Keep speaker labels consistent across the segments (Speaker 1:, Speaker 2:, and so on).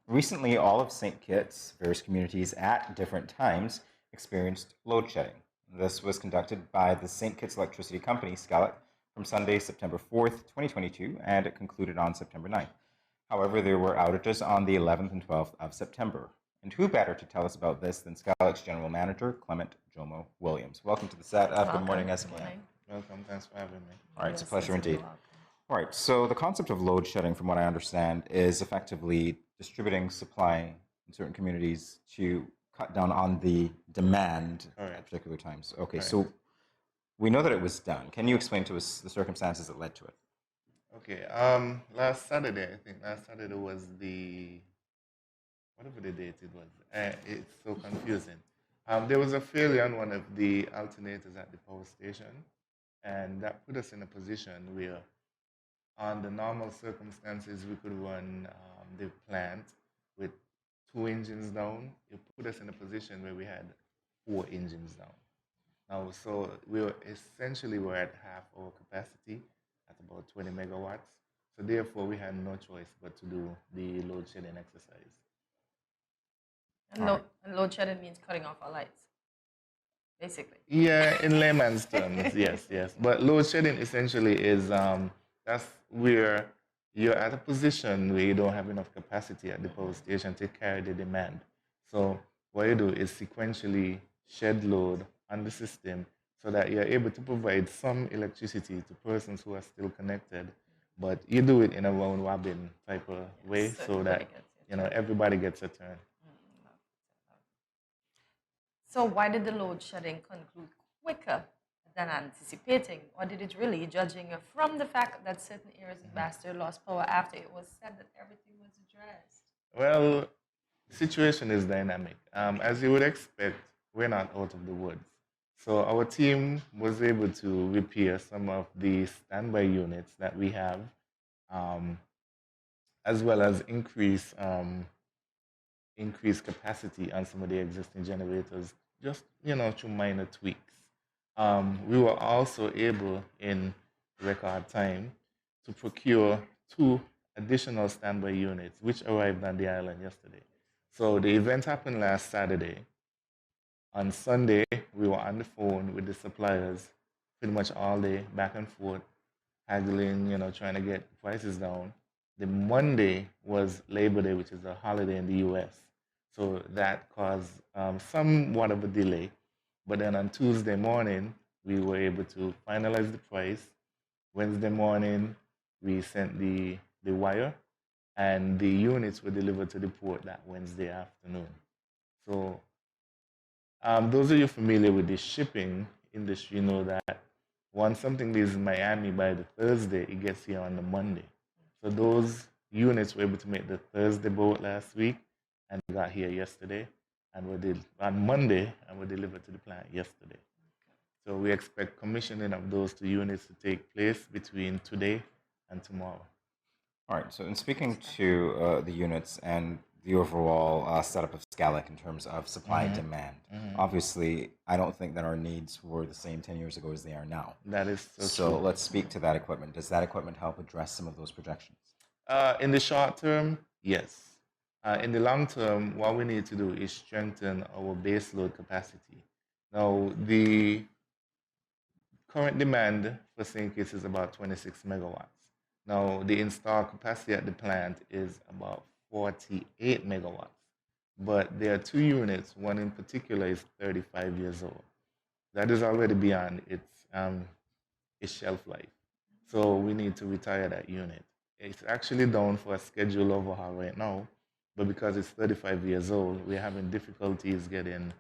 Speaker 1: Recently, all of St. Kitts, various communities at different times, experienced load shedding. This was conducted by the St. Kitts Electricity Company, SKELEC, from Sunday, September 4th, 2022, and it concluded on September 9th. However, there were outages on the 11th and 12th of September. And who better to tell us about this than SKELEC's General Manager, Clement Jomo Williams. Welcome to the set of Good Morning SKN.
Speaker 2: Welcome, thanks for having me.
Speaker 1: All right, it's a pleasure indeed. All right, so the concept of load shedding, from what I understand, is effectively distributing supply in certain communities to cut down on the demand at particular times. Okay, so we know that it was done. Can you explain to us the circumstances that led to it?
Speaker 2: Okay, last Saturday, I think last Saturday was whatever the date it was. It's so confusing. There was a failure on one of the alternators at the power station, and that put us in a position where, on the normal circumstances, we could run the plant with 2 engines down. It put us in a position where we had 4 engines down. Now, so we're at half our capacity at about 20 megawatts. So therefore, we had no choice but to do the load shedding exercise.
Speaker 3: And load shedding means cutting off our lights, basically.
Speaker 2: Yeah, in layman's terms, yes. But load shedding essentially is that's where you're at a position where you don't have enough capacity at the power station to carry the demand. So what you do is sequentially shed load on the system so that you're able to provide some electricity to persons who are still connected, but you do it in a round robin type of way so that everybody gets a turn.
Speaker 3: So why did the load shedding conclude quicker than anticipating? Or did it really, judging from the fact that certain areas in Bastille lost power after it was said that everything was addressed?
Speaker 2: Well, the situation is dynamic. As you would expect, we're not out of the woods. So our team was able to repair some of the standby units that we have, as well as increase capacity on some of the existing generators, just through minor tweaks. We were also able, in record time, to procure 2 additional standby units, which arrived on the island yesterday. So the event happened last Saturday. On Sunday, we were on the phone with the suppliers pretty much all day, back and forth, haggling, trying to get prices down. The Monday was Labor Day, which is a holiday in the U.S. So that caused somewhat of a delay. But then on Tuesday morning, we were able to finalize the price. Wednesday morning, we sent the wire, and the units were delivered to the port that Wednesday afternoon. So those of you familiar with the shipping industry know that once something leaves Miami by the Thursday, it gets here on the Monday. So those units were able to make the Thursday boat last week and got here yesterday, and on Monday, and were delivered to the plant yesterday. So we expect commissioning of those 2 units to take place between today and tomorrow.
Speaker 1: All right, so in speaking to the units and the overall setup of SKELEC in terms of supply and demand, obviously, I don't think that our needs were the same 10 years ago as they are now.
Speaker 2: That is
Speaker 1: so
Speaker 2: true.
Speaker 1: Let's speak to that equipment. Does that equipment help address some of those projections?
Speaker 2: In the short term, yes. In the long term, what we need to do is strengthen our base load capacity. Now, the current demand for St. Kitts is about 26 megawatts. Now, the installed capacity at the plant is about 48 megawatts. But there are 2 units, one in particular is 35 years old. That is already beyond its shelf life. So we need to retire that unit. It's actually down for a scheduled overhaul right now, but because it's 35 years old, we're having difficulties getting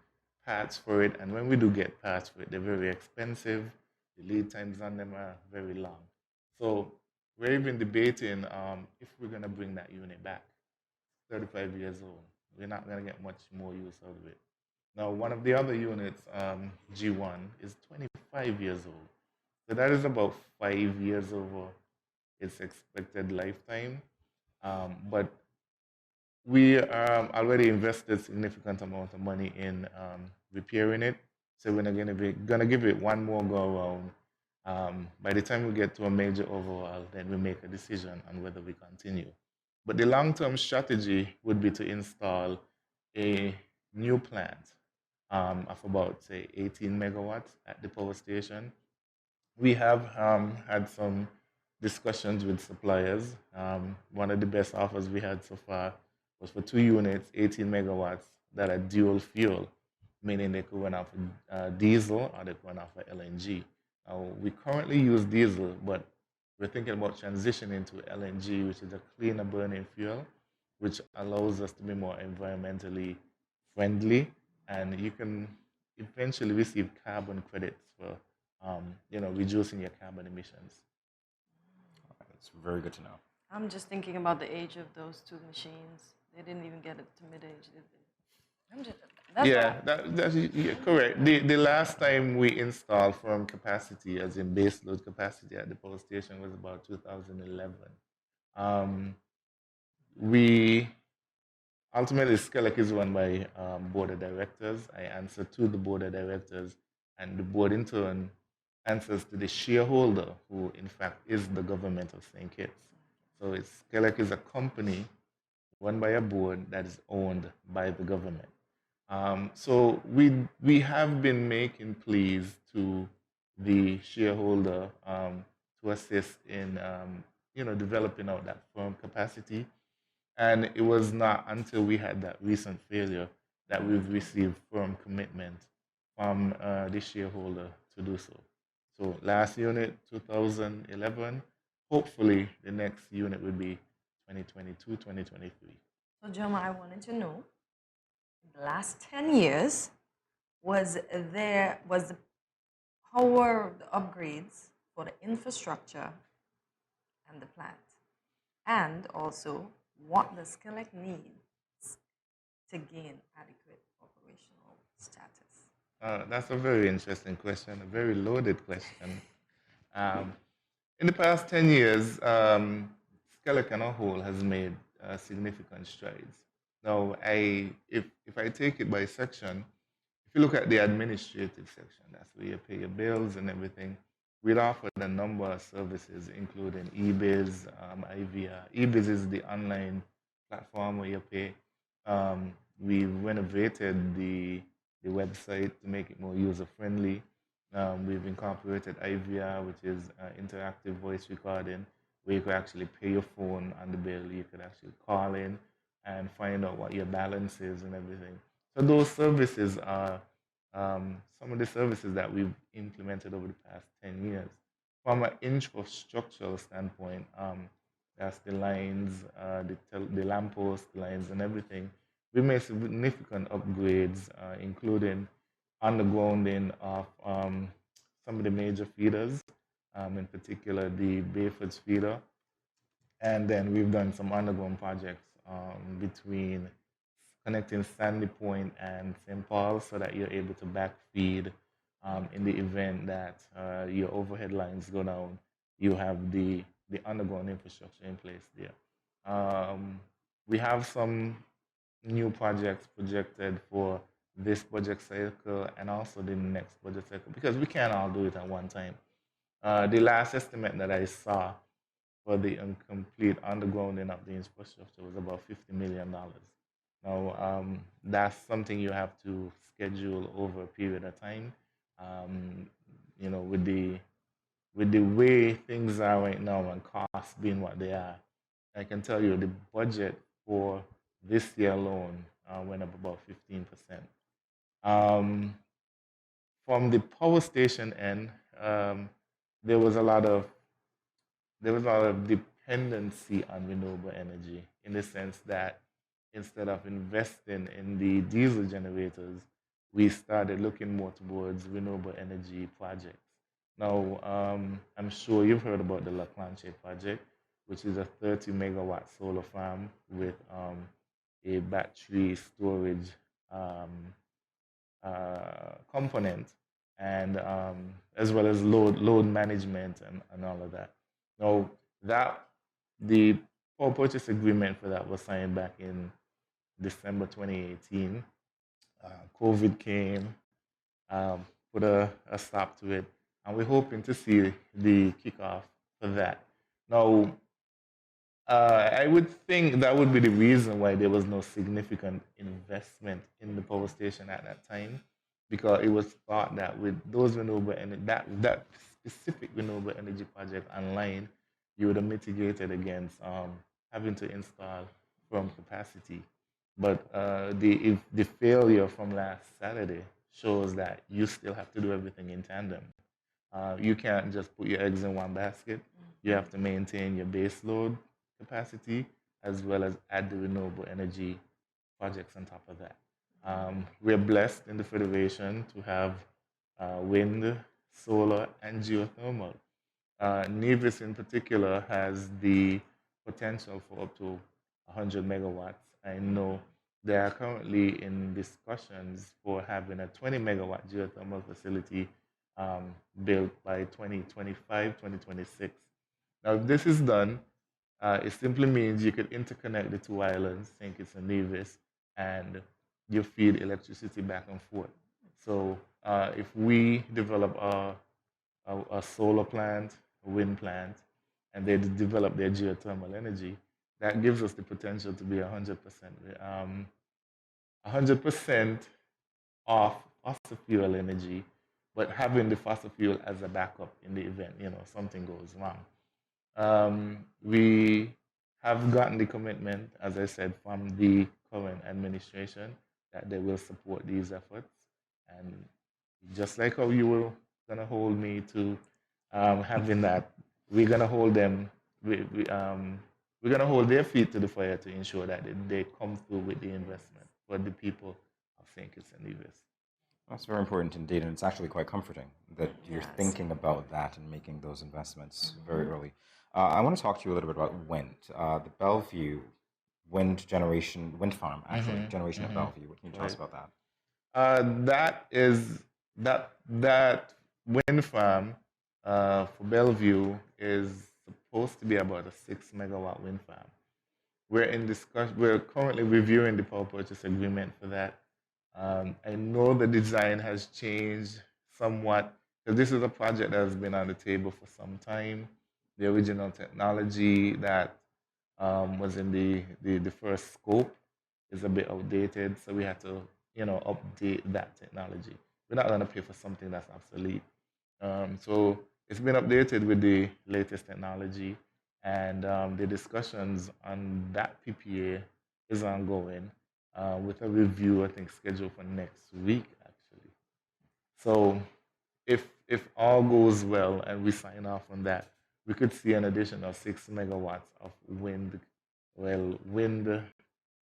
Speaker 2: parts for it. And when we do get parts for it, they're very expensive. The lead times on them are very long. So we're even debating if we're going to bring that unit back. 35 years old. We're not going to get much more use out of it. Now, one of the other units, G1, is 25 years old. So that is about 5 years over its expected lifetime. But we already invested significant amount of money in repairing it. So we're going to give it one more go around. By the time we get to a major overhaul, then we make a decision on whether we continue. But the long-term strategy would be to install a new plant of about, say, 18 megawatts at the power station. We have had some discussions with suppliers. One of the best offers we had so far was for 2 units, 18 megawatts, that are dual fuel, meaning they could run off diesel or they could run off of LNG. Now, we currently use diesel, but we're thinking about transitioning to LNG, which is a cleaner burning fuel, which allows us to be more environmentally friendly, and you can eventually receive carbon credits for reducing your carbon emissions.
Speaker 1: It's very good to know.
Speaker 3: I'm just thinking about the age of those two machines. They didn't even get it to mid-age, did they?
Speaker 2: That's correct. The last time we installed firm capacity, as in base load capacity at the power station, was about 2011. We ultimately, SKELEC is run by board of directors. I answer to the board of directors, and the board in turn answers to the shareholder, who in fact is the government of St. Kitts. So SKELEC is a company run by a board that is owned by the government. So we have been making pleas to the shareholder to assist in developing out that firm capacity. And it was not until we had that recent failure that we've received firm commitment from the shareholder to do so. So last unit, 2011. Hopefully, the next unit will be 2022, 2023.
Speaker 3: So, Jomo, I wanted to know, in the last 10 years, how were the upgrades for the infrastructure and the plant? And also, what does SKELEC needs to gain adequate operational status?
Speaker 2: That's a very interesting question, a very loaded question. In the past 10 years, SKELEC on a whole has made significant strides. Now, if I take it by section, if you look at the administrative section, that's where you pay your bills and everything, we'd offered a number of services, including eBiz, IVR. eBiz is the online platform where you pay. We renovated the website to make it more user-friendly. We've incorporated IVR, which is interactive voice recording, where you could actually pay your phone on the bill. You could actually call in and find out what your balance is and everything. So those services are some of the services that we've implemented over the past 10 years. From an infrastructural standpoint, that's the lines, the lampposts, the lines and everything. We made significant upgrades, including undergrounding of some of the major feeders, in particular the Bayford's feeder. And then we've done some underground projects between connecting Sandy Point and St. Paul so that you're able to backfeed in the event that your overhead lines go down. You have the underground infrastructure in place there. We have some new projects projected for this budget cycle and also the next budget cycle, because we can't all do it at one time. The last estimate that I saw for the complete undergrounding of the infrastructure was about $50 million. Now, that's something you have to schedule over a period of time. With the way things are right now and costs being what they are, I can tell you the budget for this year alone went up about 15%. From the power station end, there was a lot of dependency on renewable energy, in the sense that instead of investing in the diesel generators, we started looking more towards renewable energy projects. Now, I'm sure you've heard about the La Planche project, which is a 30 megawatt solar farm with a battery storage component, and as well as load management and all of that. Now, the power purchase agreement for that was signed back in December 2018. COVID came, put a stop to it, and we're hoping to see the kickoff for that. Now, I would think that would be the reason why there was no significant investment in the power station at that time, because it was thought that with those renewable energy, that specific renewable energy project online, you would have mitigated against having to install from capacity. But the failure from last Saturday shows that you still have to do everything in tandem. You can't just put your eggs in one basket. You have to maintain your base load capacity as well as add the renewable energy projects on top of that. We're blessed in the Federation to have wind, solar, and geothermal. Nevis in particular has the potential for up to 100 megawatts. I know they are currently in discussions for having a 20 megawatt geothermal facility built by 2025, 2026. Now, if this is done, it simply means you could interconnect the two islands, St. Kitts and Nevis, and you feed electricity back and forth. So if we develop a solar plant, a wind plant, and they develop their geothermal energy, that gives us the potential to be 100% off fossil fuel energy, but having the fossil fuel as a backup in the event something goes wrong. We have gotten the commitment, as I said, from the current administration that they will support these efforts. And just like how you were going to hold me to having that, we're going to hold them, we're going to hold their feet to the fire to ensure that they come through with the investment for the people of St. Kitts and Nevis.
Speaker 1: That's very important indeed, and it's actually quite comforting that you're thinking about that and making those investments very early. I want to talk to you a little bit about wind. The Bellevue wind farm, actually, generation at Bellevue. What can you tell us about that?
Speaker 2: That wind farm for Bellevue is supposed to be about a 6 megawatt wind farm. We're currently reviewing the power purchase agreement for that. I know the design has changed somewhat, because this is a project that has been on the table for some time. The original technology that was in the first scope is a bit outdated, so we had to update that technology. We're not going to pay for something that's obsolete. So it's been updated with the latest technology, and the discussions on that PPA is ongoing, with a review, I think, scheduled for next week, actually. So if all goes well and we sign off on that, we could see an additional 6 megawatts of wind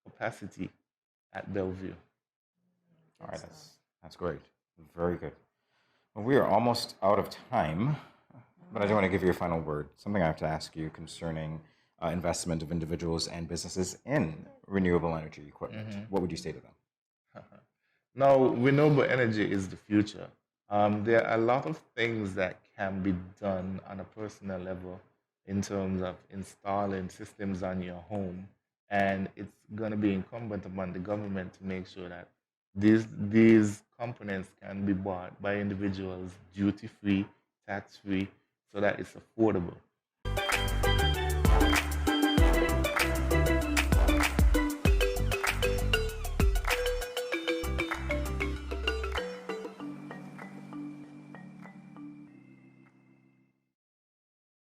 Speaker 2: capacity at Bellevue.
Speaker 1: All right, that's great. Very good. Well, we are almost out of time, but I do want to give you a final word. Something I have to ask you concerning investment of individuals and businesses in renewable energy equipment. What would you say to them?
Speaker 2: Now, renewable energy is the future. There are a lot of things that can be done on a personal level in terms of installing systems on your home, and it's going to be incumbent upon the government to make sure that these components can be bought by individuals duty-free, tax-free, so that it's affordable.